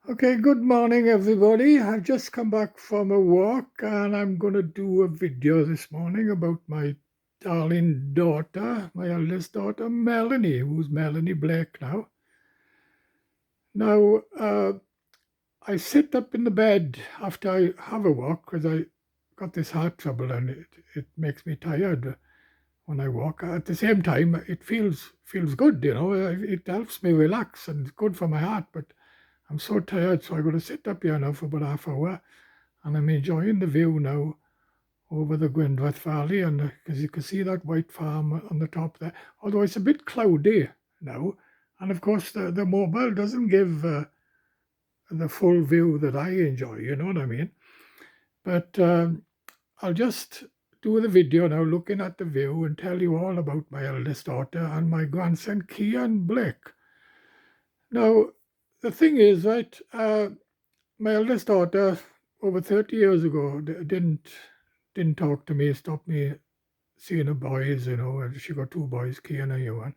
Okay, good morning, everybody. I've just come back from a walk and I'm going to do a video this morning about my darling daughter, my eldest daughter, Melanie, who's Melanie Blake now. Now, I sit up in the bed after I have a walk because I got this heart trouble and it makes me tired when I walk. At the same time, it feels good, it helps me relax and it's good for my heart, but I'm so tired, so I'm going to sit up here now for about half hour, and I'm enjoying the view now over the Gwynforth Valley, and because you can see that white farm on the top there, although it's a bit cloudy now, and of course the mobile doesn't give the full view that I enjoy, you know what I mean? But I'll just do the video now looking at the view and tell you all about my eldest daughter and my grandson, Kian Blake. Now, the thing is, right, my eldest daughter, over 30 years ago, didn't talk to me, stopped me seeing her boys, and she got two boys, Kian and Johan.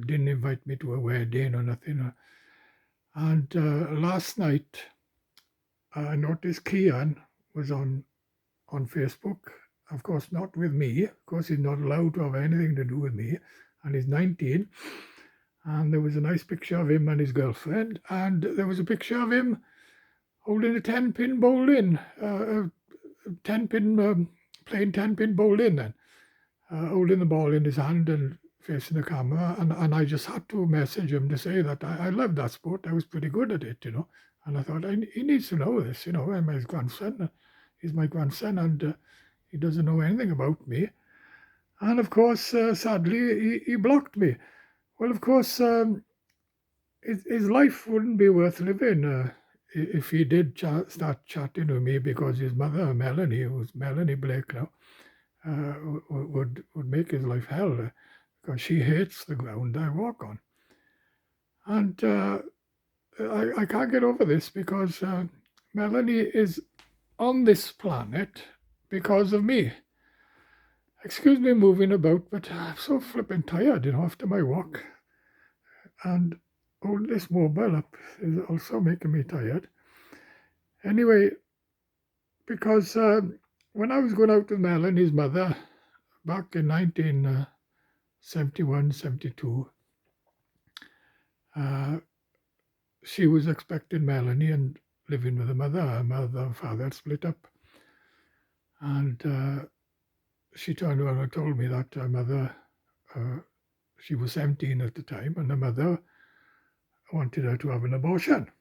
Didn't invite me to a wedding or nothing. And last night, I noticed Kian was on Facebook. Of course, not with me. Of course, he's not allowed to have anything to do with me. And he's 19. And there was a nice picture of him and his girlfriend. And there was a picture of him holding a 10-pin bowling, 10-pin, playing 10-pin bowling then, holding the ball in his hand and facing the camera. And I just had to message him to say that I love that sport. I was pretty good at it. And I thought, he needs to know this, I'm his grandson. He's my grandson, and he doesn't know anything about me. And of course, sadly, he blocked me. Well, of course, his life wouldn't be worth living if he did start chatting with me, because his mother, Melanie, who's Melanie Blake now, would make his life hell because she hates the ground I walk on. And I can't get over this because Melanie is on this planet because of me. Excuse me moving about, but I'm so flipping tired, after my walk. And holding this mobile up is also making me tired. Anyway, because when I was going out with Mel and his mother back in 1971, 72, she was expecting Melanie and living with her mother. Her mother and father had split up. And she turned around and told me that her mother, she was 17 at the time, and her mother wanted her to have an abortion.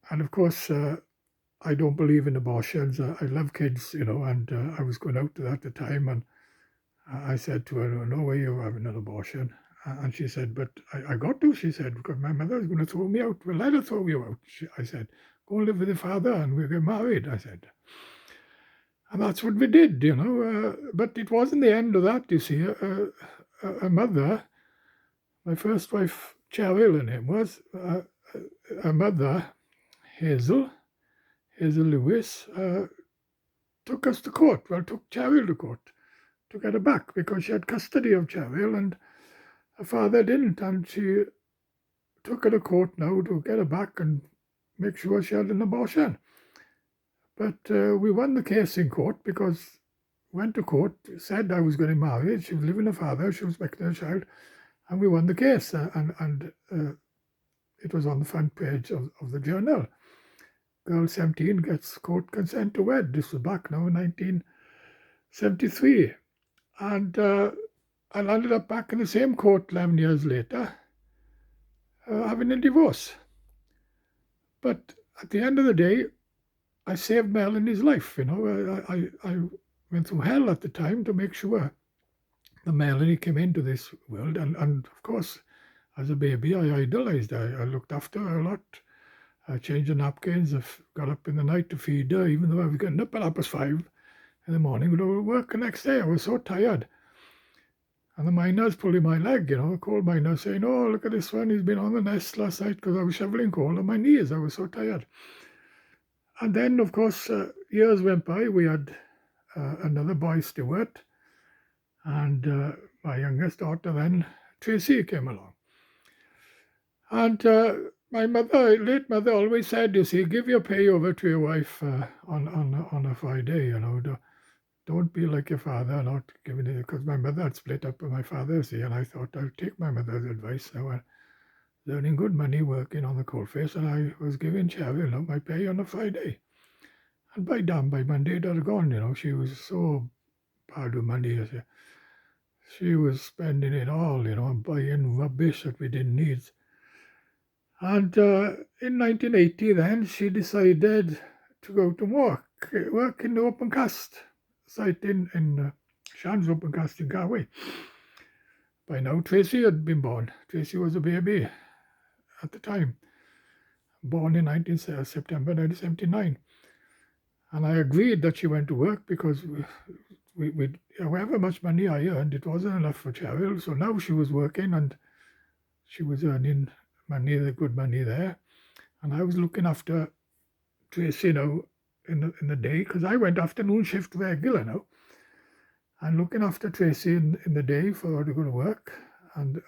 And of course, I don't believe in abortions. I love kids, and I was going out to that at the time, and I said to her, no way you're having an abortion. And she said, but I got to, she said, because my mother is going to throw me out. Well, let her throw you out. I said, go and live with your father and we'll get married, I said. And that's what we did, but it wasn't the end of that, you see. A mother, my first wife, Cheryl, her name was, a mother, Hazel Lewis, took us to court. Well, took Cheryl to court to get her back because she had custody of Cheryl and her father didn't. And she took her to court now to get her back and make sure she had an abortion. But we won the case in court because went to court, said I was getting married, she was living with her father, she was expecting a child, and we won the case. And it was on the front page of the journal. Girl 17 gets court consent to wed. This was back now in 1973. And I landed up back in the same court 11 years later, having a divorce. But at the end of the day, I saved Melanie's life. I went through hell at the time to make sure that Melanie came into this world. And of course, as a baby, I idolized her. I looked after her a lot. I changed the napkins. I got up in the night to feed her, even though I was getting up at 5:30 in the morning. But I would work the next day. I was so tired. And the miner's pulling my leg, a coal miner saying, oh, look at this one. He's been on the nest last night because I was shoveling coal on my knees. I was so tired. And then, of course, years went by. We had another boy, Stuart, and my youngest daughter then, Tracy, came along. And My mother, late mother, always said, "You see, give your pay over to your wife on a Friday. Don't be like your father, not giving it." Because my mother had split up with my father, see, and I thought I'll take my mother's advice. I was earning good money working on the coalface, and I was giving Cheryl, my pay on a Friday. And by Monday it had gone. She was so bad with money. She was spending it all, buying rubbish that we didn't need. And in 1980, then she decided to go to work in the open cast site in Shan's open cast in Galway. By now, Tracy had been born. Tracy was a baby at the time, born in September 1979. And I agreed that she went to work because however much money I earned, it wasn't enough for Cheryl. So now she was working and she was earning money, the good money there. And I was looking after Tracy now in the day because I went afternoon shift regular now. And looking after Tracy in the day for her to go to work. And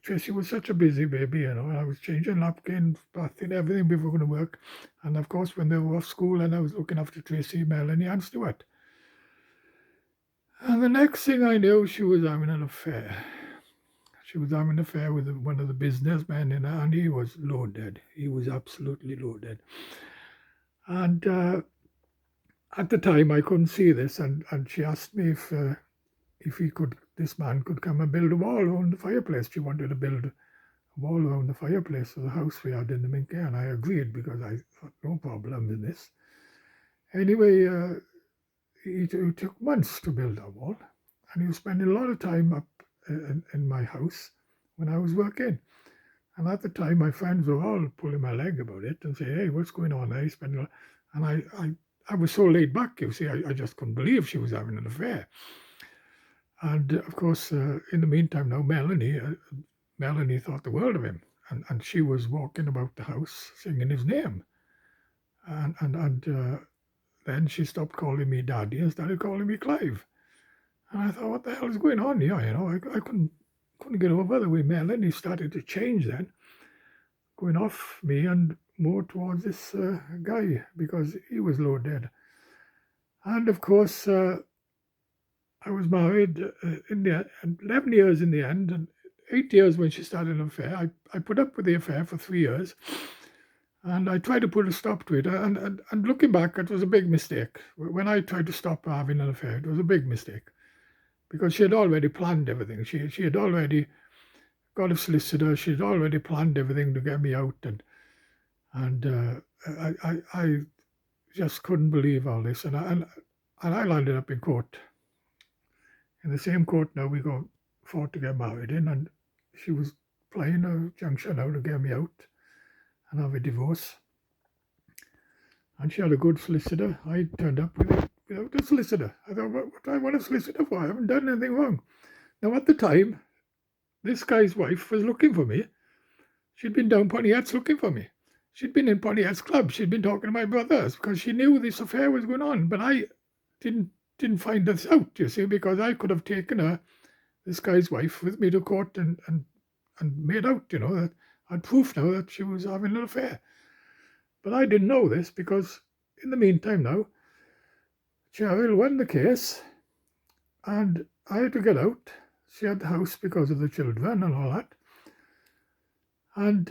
Tracy was such a busy baby, and I was changing napkins, bathing, everything before going to work. And of course, when they were off school, and I was looking after Tracy, Melanie, and Stuart. And the next thing I knew, she was having an affair. She was having an affair with one of the businessmen, and he was loaded. He was absolutely loaded. And at the time, I couldn't see this, and she asked me if this man could come and build a wall around the fireplace. She wanted to build a wall around the fireplace of the house we had in the Minke, and I agreed because I thought no problem in this. Anyway, it took months to build that wall, and he was spending a lot of time up in my house when I was working. And at the time, my friends were all pulling my leg about it and saying, "Hey, what's going on?" And I was so laid back, you see, I just couldn't believe she was having an affair. And of course, in the meantime, now Melanie thought the world of him, and she was walking about the house singing his name. And then she stopped calling me Daddy and started calling me Clive. And I thought, what the hell is going on here? I couldn't get over the way Melanie started to change then, going off me and more towards this guy because he was low dead. And of course, I was married in the 11 years in the end, and 8 years when she started an affair. I put up with the affair for 3 years, and I tried to put a stop to it. And looking back, it was a big mistake. When I tried to stop having an affair, it was a big mistake because she had already planned everything. She had already got a solicitor. She had already planned everything to get me out, and I just couldn't believe all this. And I landed up in court. In the same court now we fought to get married in, and she was playing a junction now to get me out and have a divorce. And she had a good solicitor. I turned up without a solicitor. I thought, what do I want a solicitor for? I haven't done anything wrong. Now, at the time, this guy's wife was looking for me. She'd been down Pontiac's looking for me. She'd been in Pontiac's club. She'd been talking to my brothers because she knew this affair was going on. But I didn't find this out, you see, because I could have taken her, this guy's wife, with me to court and made out, that I'd proof now that she was having an affair. But I didn't know this because in the meantime now, Cheryl won the case and I had to get out. She had the house because of the children and all that. And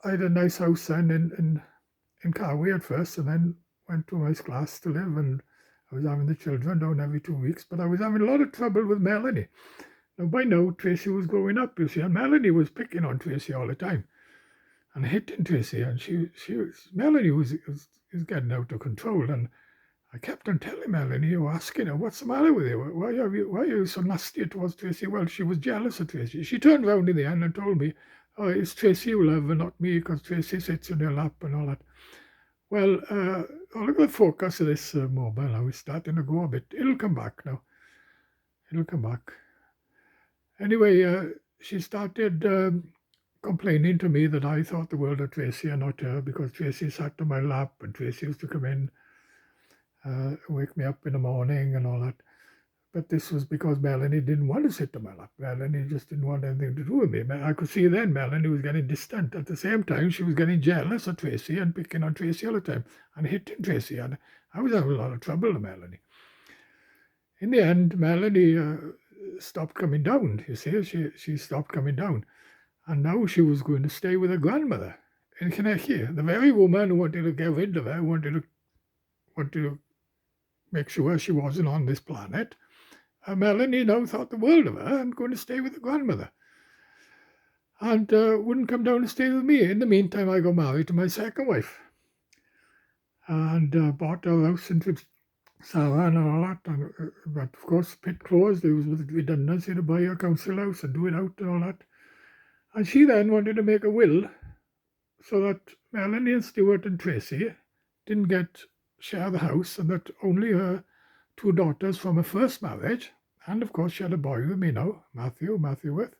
I had a nice house then in Carway at first, and then went to my class to live, and I was having the children down every 2 weeks, but I was having a lot of trouble with Melanie. Now, by now, Tracy was growing up, you see, and Melanie was picking on Tracy all the time and hitting Tracy, and Melanie was getting out of control, and I kept on telling Melanie, asking her, what's the matter with you? Why are you so nasty towards Tracy? Well, she was jealous of Tracy. She turned round in the end and told me, "Oh, it's Tracy you love and not me because Tracy sits in your lap and all that." Well, look at the focus of this mobile now. It's starting to go a bit. It'll come back now. It'll come back. Anyway, she started complaining to me that I thought the world of Tracy and not her because Tracy sat on my lap and Tracy used to come in, wake me up in the morning and all that. But this was because Melanie didn't want to sit on my lap. Melanie just didn't want anything to do with me. I could see then Melanie was getting distant. At the same time, she was getting jealous of Tracy and picking on Tracy all the time and hitting Tracy. And I was having a lot of trouble with Melanie. In the end, Melanie stopped coming down. You see, she stopped coming down. And now she was going to stay with her grandmother in Connecticut. The very woman who wanted to get rid of her, wanted to make sure she wasn't on this planet. Melanie now thought the world of her and going to stay with her grandmother. And wouldn't come down and stay with me. In the meantime, I got married to my second wife. And bought a house in Sarah and all that. And, but of course, pit closed. There was redundancy to buy a council house and do it out and all that. And she then wanted to make a will so that Melanie and Stuart and Tracy didn't share the house, and that only her two daughters from her first marriage, and of course she had a boy with me now, Matthew Worth,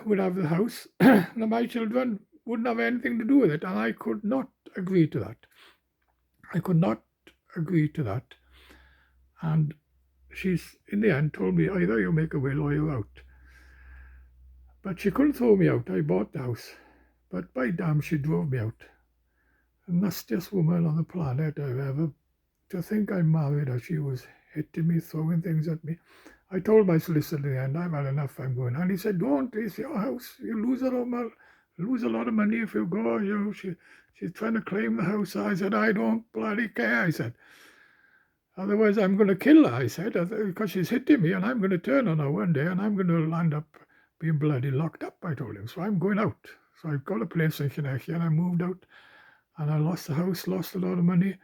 would have the house. And my children wouldn't have anything to do with it, and I could not agree to that. I could not agree to that. And she's, in the end, told me either you make a will or you're out. But she couldn't throw me out. I bought the house. But by damn, she drove me out. The nastiest woman on the planet I've ever. To think I married her, she was hitting me, throwing things at me. I told my solicitor in the end, I've had enough, I'm going. And he said, don't, it's your house. You lose a lot of money if you go. She's trying to claim the house. I said, I don't bloody care, I said. Otherwise, I'm going to kill her, I said, because she's hitting me, and I'm going to turn on her one day, and I'm going to land up being bloody locked up, I told him. So I'm going out. So I've got a place in Connecticut, and I moved out, and I lost the house, lost a lot of money,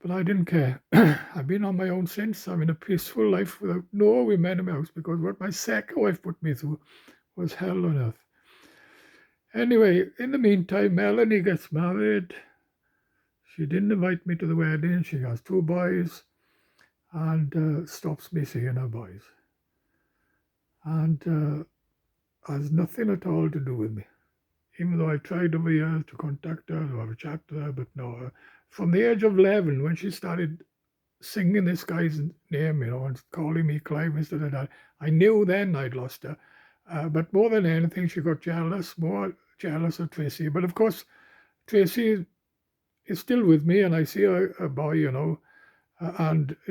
but I didn't care. I've been on my own since. I'm in a peaceful life without no women in my house, because what my second wife put me through was hell on earth. Anyway, in the meantime, Melanie gets married. She didn't invite me to the wedding. She has two boys, and stops me seeing her boys. And has nothing at all to do with me. Even though I tried over years to contact her, to have a chat to her, but no. From the age of 11, when she started singing this guy's name, and calling me Clive instead of that, I knew then I'd lost her. But more than anything, she got more jealous of Tracy. But of course, Tracy is still with me, and I see a boy, and, I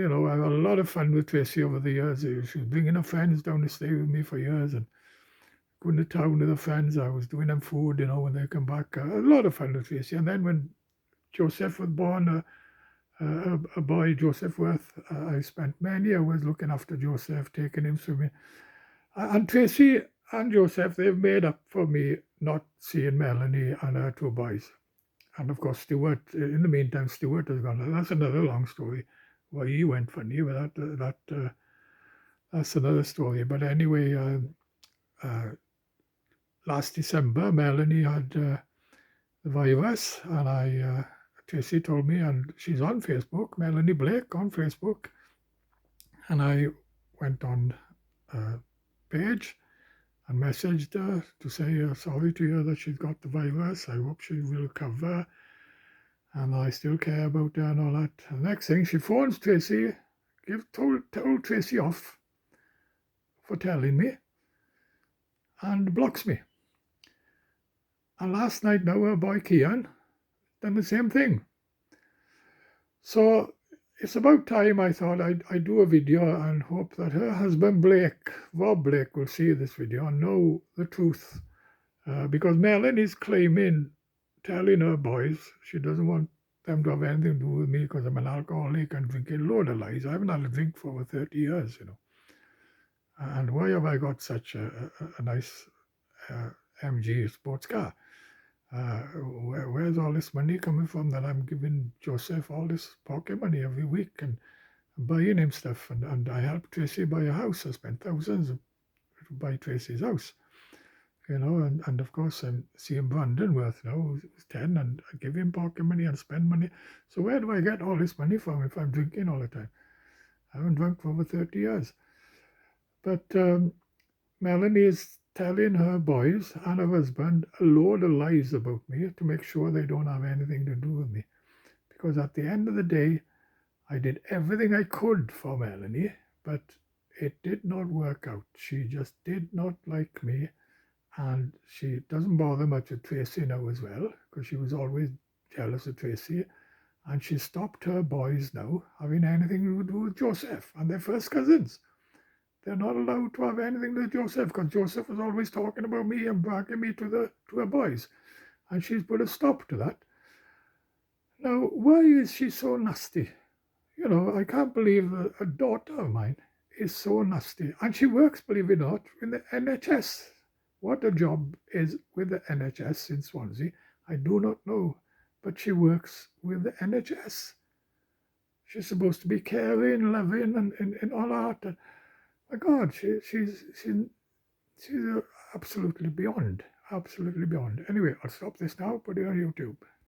had a lot of fun with Tracy over the years. She was bringing her friends down to stay with me for years, and going to town with her friends. I was doing them food, when they come back. A lot of fun with Tracy. And then when Joseph was born, a boy, Joseph Worth, I spent many hours looking after Joseph, taking him swimming. And Tracy and Joseph, they've made up for me not seeing Melanie and her two boys. And of course, Stuart, in the meantime, Stuart has gone. That's another long story. Why he went funny, but that's another story. But anyway, last December, Melanie had the virus, and Tracy told me, and she's on Facebook, Melanie Blake on Facebook, and I went on page and messaged her to say sorry to her that she's got the virus. I hope she will recover, and I still care about her and all that. The next thing, she phones Tracy, told Tracy off for telling me, and blocks me. And last night now, her boy Kian done the same thing. So it's about time I thought I'd do a video and hope that her husband Rob Blake, will see this video and know the truth. Because Melanie's telling her boys she doesn't want them to have anything to do with me because I'm an alcoholic and drinking a load of lies. I haven't had a drink for over 30 years, And why have I got such a nice MG sports car? Where's all this money coming from that I'm giving Joseph all this pocket money every week and buying him stuff? And I helped Tracy buy a house. I spent thousands to buy Tracy's house, and of course I'm seeing Brandon Worth now, who's 10, and I give him pocket money and spend money. So where do I get all this money from if I'm drinking all the time? I haven't drunk for over 30 years. But Melanie is telling her boys and her husband a load of lies about me to make sure they don't have anything to do with me. Because at the end of the day, I did everything I could for Melanie, but it did not work out. She just did not like me, and she doesn't bother much with Tracy now as well, because she was always jealous of Tracy, and she stopped her boys now having anything to do with Joseph, and they're first cousins. They're not allowed to have anything to do with Joseph, because Joseph was always talking about me and bragging me to her boys, and she's put a stop to that. Now, why is she so nasty? I can't believe that a daughter of mine is so nasty. And she works, believe it or not, in the NHS. What a job is with the NHS in Swansea, I do not know. But she works with the NHS. She's supposed to be caring, loving, and all that. And my God, she's absolutely beyond. Absolutely beyond. Anyway, I'll stop this now, put it on YouTube.